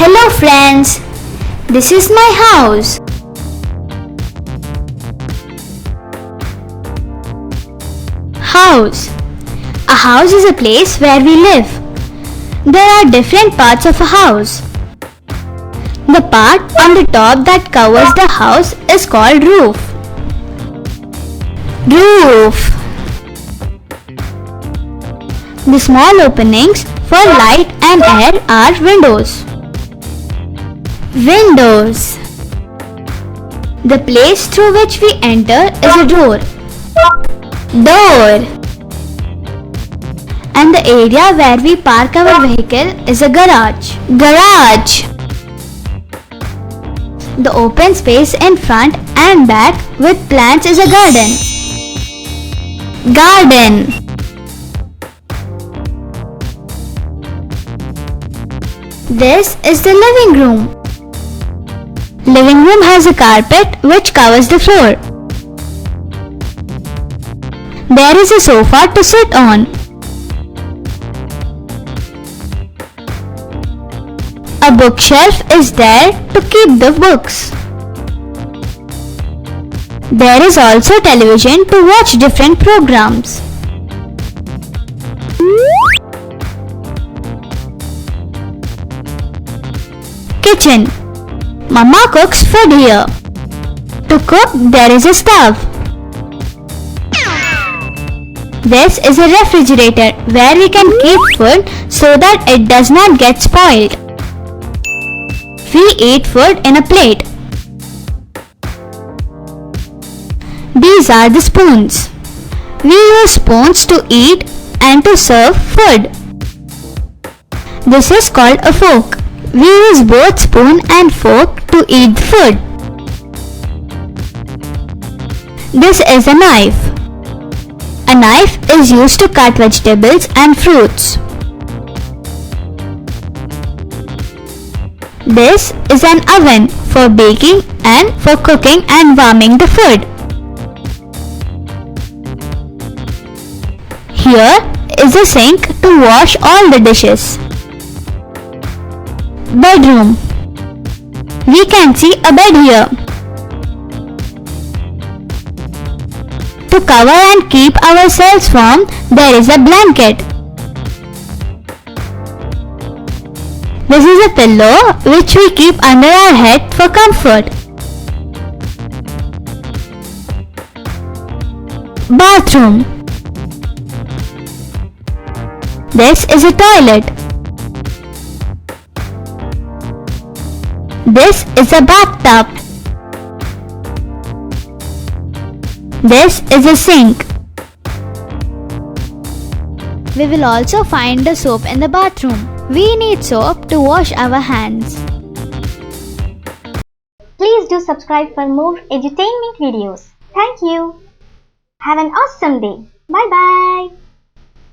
Hello friends, this is my house. House. A house is a place where we live. There are different parts of a house. The part on the top that covers the house is called roof. Roof. The small openings for light and air are windows. Windows. The place through which we enter is a door. Door. And the area where we park our vehicle is a garage. Garage. The open space in front and back with plants is a garden. Garden. This is the living room. Living room has a carpet which covers the floor. There is a sofa to sit on. A bookshelf is there to keep the books. There is also television to watch different programs. Kitchen. Mama cooks food here. To cook, there is a stove. This is a refrigerator where we can keep food so that it does not get spoiled. We eat food in a plate. These are the spoons. We use spoons to eat and to serve food. This is called a fork. We use both spoon and fork to eat food. This is a knife. A knife is used to cut vegetables and fruits. This is an oven for baking and for cooking and warming the food. Here is a sink to wash all the dishes. Bedroom. We can see a bed here. To cover and keep ourselves warm, there is a blanket. This is a pillow which we keep under our head for comfort. Bathroom. This is a toilet. This is a bathtub. This is a sink. We will also find the soap in the bathroom. We need soap to wash our hands. Please do subscribe for more edutainment videos. Thank you. Have an awesome day. Bye bye.